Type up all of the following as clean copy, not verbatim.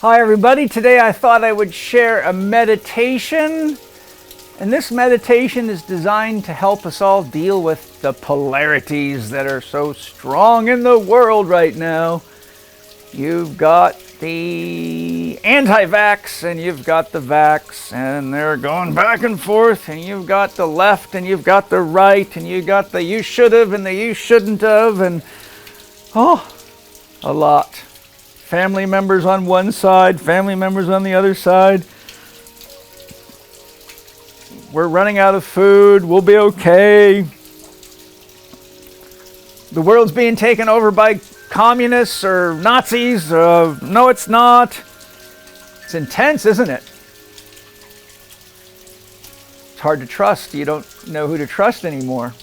Hi everybody, today I thought I would share a meditation, and this meditation is designed to help us all deal with the polarities that are so strong in the world right now. You've got the anti-vax and you've got the vax, and they're going back and forth, and you've got the left and you've got the right, and you've got the you should have and the you shouldn't have, and a lot. Family members on one side, family members on the other side. We're running out of food, we'll be okay. The world's being taken over by communists or Nazis. No, it's not. It's intense, isn't it? It's hard to trust. You don't know who to trust anymore.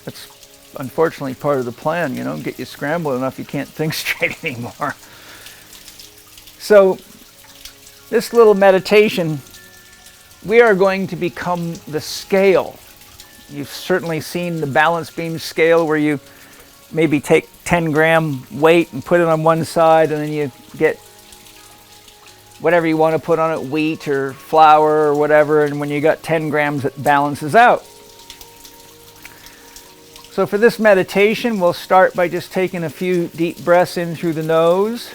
That's unfortunately part of the plan, get you scrambled enough you can't think straight anymore. So, this little meditation, we are going to become the scale. You've certainly seen the balance beam scale where you maybe take 10-gram weight and put it on one side, and then you get whatever you want to put on it, wheat or flour or whatever, and when you got 10 grams it balances out. So for this meditation, we'll start by just taking a few deep breaths in through the nose.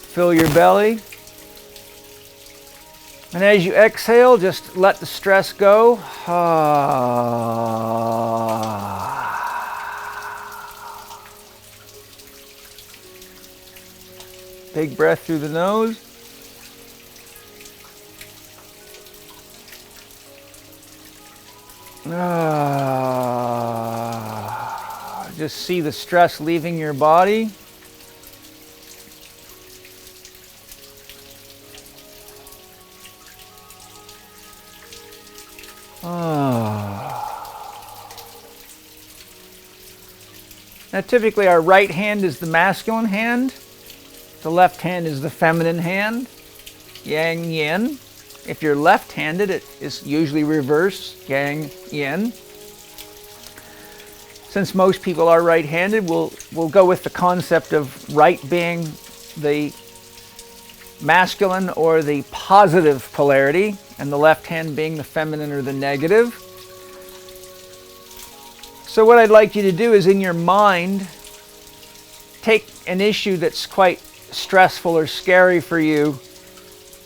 Fill your belly. And as you exhale, just let the stress go. Big breath through the nose. Just see the stress leaving your body. Now typically our right hand is the masculine hand, the left hand is the feminine hand, yang yin. If you're left-handed, it is usually reverse, yang yin. Since most people are right-handed, we'll go with the concept of right being the masculine or the positive polarity, and the left hand being the feminine or the negative. So what I'd like you to do is, in your mind, take an issue that's quite stressful or scary for you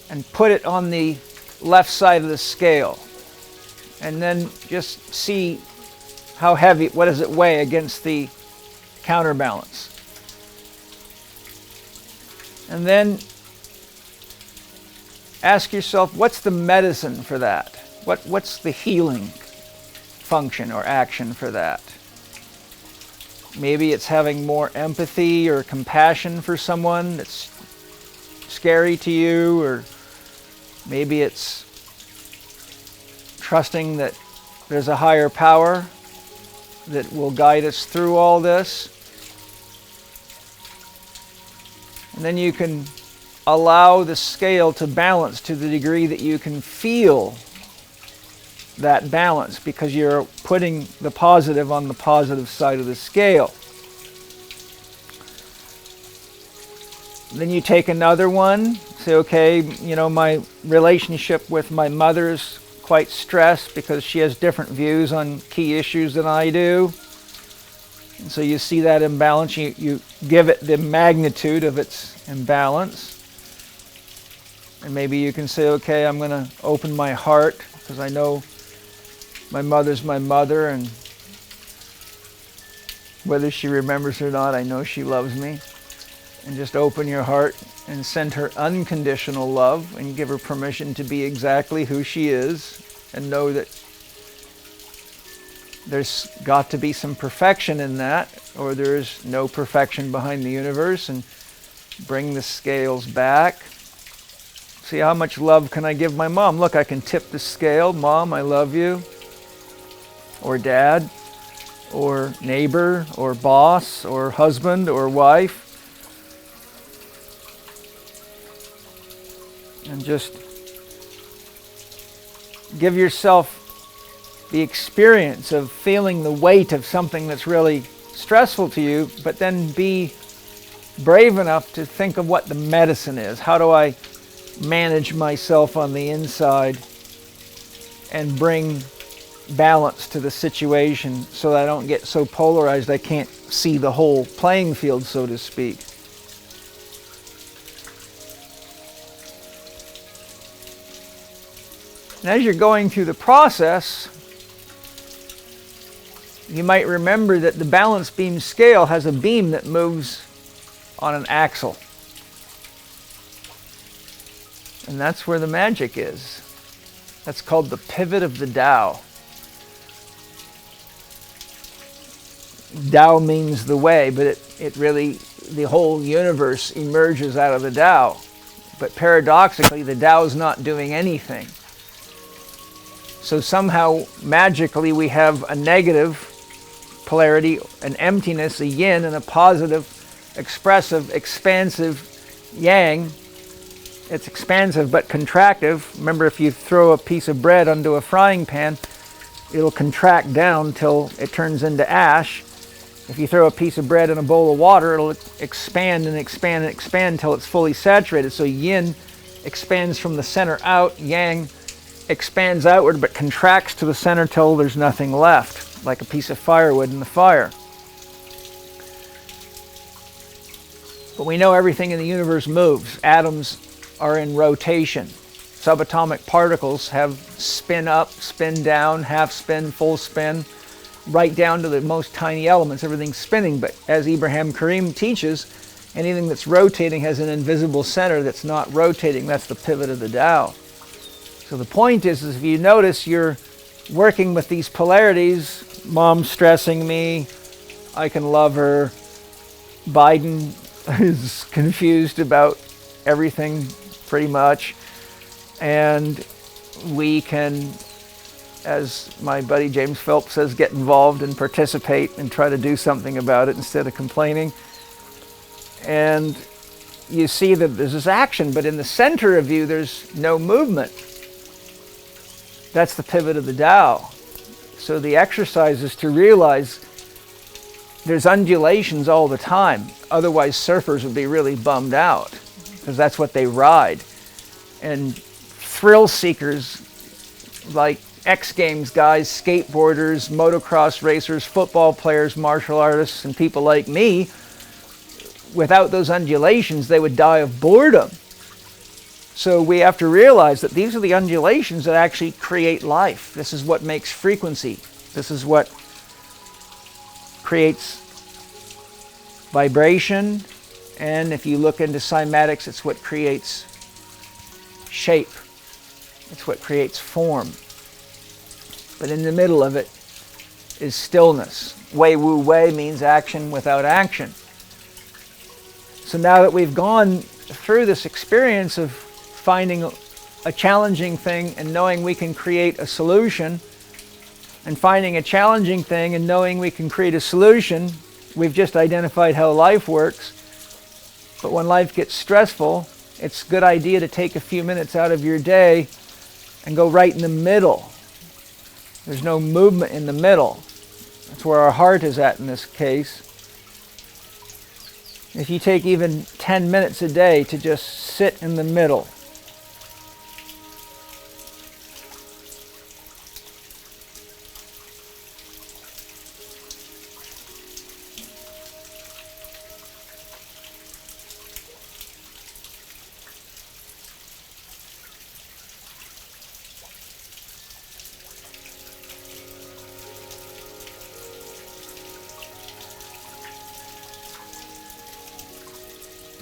and put it on the left side of the scale. And then just see how heavy, what does it weigh against the counterbalance. And then ask yourself, what's the medicine for that? What's the healing function or action for that? Maybe it's having more empathy or compassion for someone that's scary to you, or maybe it's trusting that there's a higher power that will guide us through all this. And then you can allow the scale to balance to the degree that you can feel that balance, because you're putting the positive on the positive side of the scale. Then you take another one, say, okay, my relationship with my mother is quite stressed because she has different views on key issues than I do. And so you see that imbalance, you give it the magnitude of its imbalance. And maybe you can say, okay, I'm going to open my heart because I know my mother's my mother, and whether she remembers or not, I know she loves me. And just open your heart and send her unconditional love and give her permission to be exactly who she is, and know that there's got to be some perfection in that, or there's no perfection behind the universe. And bring the scales back. See, how much love can I give my mom? Look, I can tip the scale. Mom, I love you. Or dad, or neighbor, or boss, or husband, or wife. And just give yourself the experience of feeling the weight of something that's really stressful to you, but then be brave enough to think of what the medicine is. How do I manage myself on the inside and bring balance to the situation so that I don't get so polarized I can't see the whole playing field, so to speak. And as you're going through the process, you might remember that the balance beam scale has a beam that moves on an axle. And that's where the magic is. That's called the pivot of the Tao. Tao means the way, but it really, the whole universe emerges out of the Tao. But paradoxically, the Tao is not doing anything. So somehow, magically, we have a negative polarity, an emptiness, a yin, and a positive, expressive, expansive yang. It's expansive but contractive. Remember, if you throw a piece of bread onto a frying pan, it'll contract down till it turns into ash. If you throw a piece of bread in a bowl of water, it'll expand and expand and expand until it's fully saturated. So yin expands from the center out, yang expands outward but contracts to the center till there's nothing left, like a piece of firewood in the fire. But we know everything in the universe moves. Atoms are in rotation. Subatomic particles have spin up, spin down, half spin, full spin, right down to the most tiny elements. Everything's spinning, but as Ibrahim Karim teaches, anything that's rotating has an invisible center that's not rotating. That's the pivot of the Tao. So the point is if you notice you're working with these polarities, Mom's stressing me, I can love her, Biden is confused about everything pretty much, and we can, as my buddy James Phelps says, get involved and participate and try to do something about it instead of complaining. And you see that there's this action, but in the center of you there's no movement. That's the pivot of the Tao. So the exercise is to realize there's undulations all the time. Otherwise surfers would be really bummed out, because that's what they ride. And thrill seekers like X Games guys, skateboarders, motocross racers, football players, martial artists, and people like me, without those undulations, they would die of boredom. So we have to realize that these are the undulations that actually create life. This is what makes frequency. This is what creates vibration. And if you look into cymatics, it's what creates shape. It's what creates form. But in the middle of it is stillness. Wei Wu Wei means action without action. So now that we've gone through this experience of finding a challenging thing and knowing we can create a solution, and finding a challenging thing and knowing we can create a solution, we've just identified how life works. But when life gets stressful, it's a good idea to take a few minutes out of your day and go right in the middle. There's no movement in the middle. That's where our heart is at in this case. If you take even 10 minutes a day to just sit in the middle,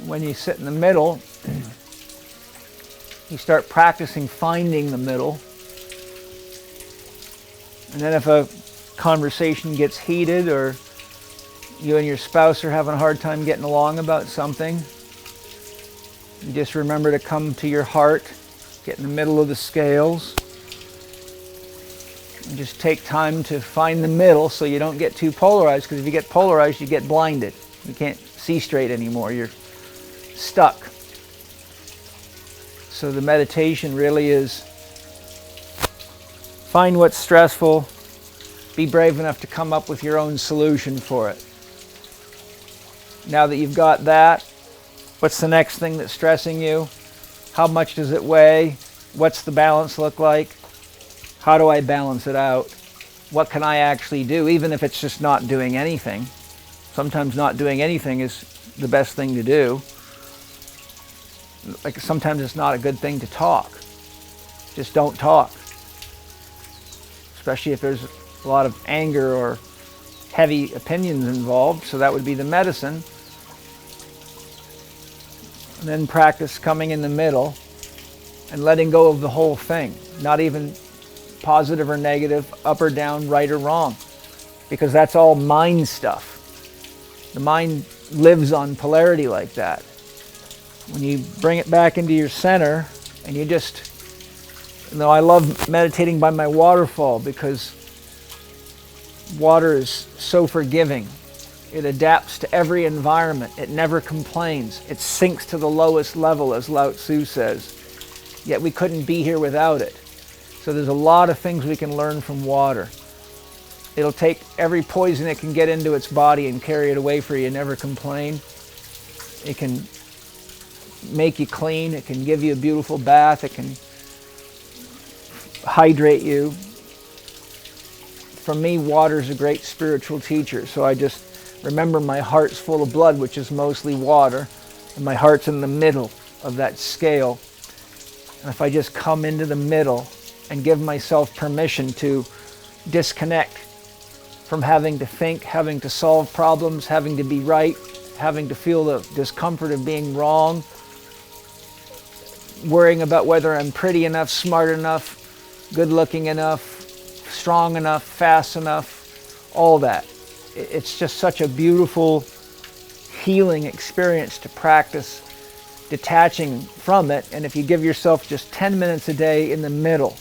when you sit in the middle, you start practicing finding the middle. And then if a conversation gets heated, or you and your spouse are having a hard time getting along about something, you just remember to come to your heart, get in the middle of the scales, and just take time to find the middle so you don't get too polarized, because if you get polarized, you get blinded. You can't see straight anymore. You're stuck. So the meditation really is find what's stressful, be brave enough to come up with your own solution for it. Now that you've got that, What's the next thing that's stressing you? How much does it weigh? What's the balance look like? How do I balance it out? What can I actually do, even if it's just not doing anything? Sometimes not doing anything is the best thing to do. Like sometimes it's not a good thing to talk. Just don't talk. Especially if there's a lot of anger or heavy opinions involved, so that would be the medicine. And then practice coming in the middle and letting go of the whole thing, not even positive or negative, up or down, right or wrong, because that's all mind stuff. The mind lives on polarity like that. When you bring it back into your center and you just, I love meditating by my waterfall because water is so forgiving. It adapts to every environment. It never complains. It sinks to the lowest level, as Lao Tzu says. Yet we couldn't be here without it. So there's a lot of things we can learn from water. It'll take every poison it can get into its body and carry it away for you, never complain. It can make you clean. It can give you a beautiful bath. It can hydrate you. For me, water is a great spiritual teacher. So I just remember my heart's full of blood, which is mostly water, and my heart's in the middle of that scale. And if I just come into the middle and give myself permission to disconnect from having to think, having to solve problems, having to be right, having to feel the discomfort of being wrong, worrying about whether I'm pretty enough, smart enough, good looking enough, strong enough, fast enough, all that. It's just such a beautiful healing experience to practice detaching from it. And if you give yourself just 10 minutes a day in the middle,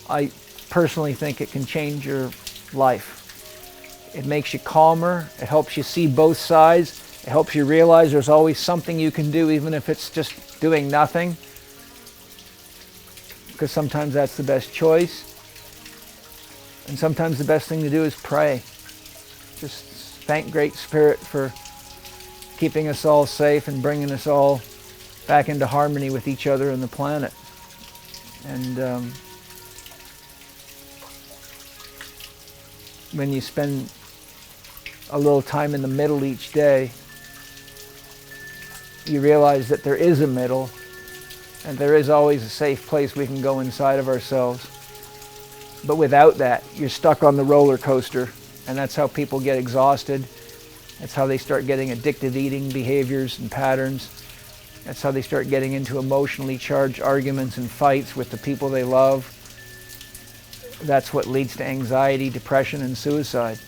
I personally think it can change your life. It makes you calmer. It helps you see both sides. It helps you realize there's always something you can do, even if it's just doing nothing, because sometimes that's the best choice. And sometimes the best thing to do is pray. Just thank Great Spirit for keeping us all safe and bringing us all back into harmony with each other and the planet. And when you spend a little time in the middle each day, you realize that there is a middle, and there is always a safe place we can go inside of ourselves. But without that, you're stuck on the roller coaster, and that's how people get exhausted. That's how they start getting addictive eating behaviors and patterns. That's how they start getting into emotionally charged arguments and fights with the people they love. That's what leads to anxiety, depression, and suicide.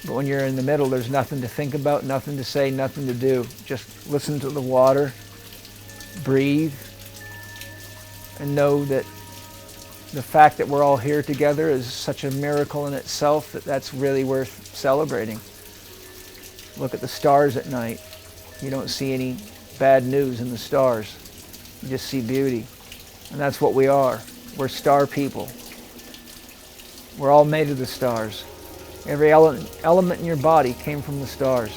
But when you're in the middle, there's nothing to think about, nothing to say, nothing to do. Just listen to the water, breathe, and know that the fact that we're all here together is such a miracle in itself that that's really worth celebrating. Look at the stars at night. You don't see any bad news in the stars. You just see beauty. And that's what we are. We're star people. We're all made of the stars. Every element in your body came from the stars.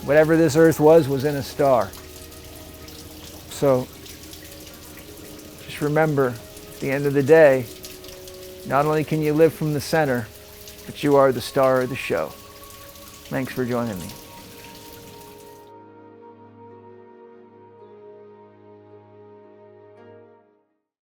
Whatever this earth was in a star. So just remember, at the end of the day, not only can you live from the center, but you are the star of the show. Thanks for joining me.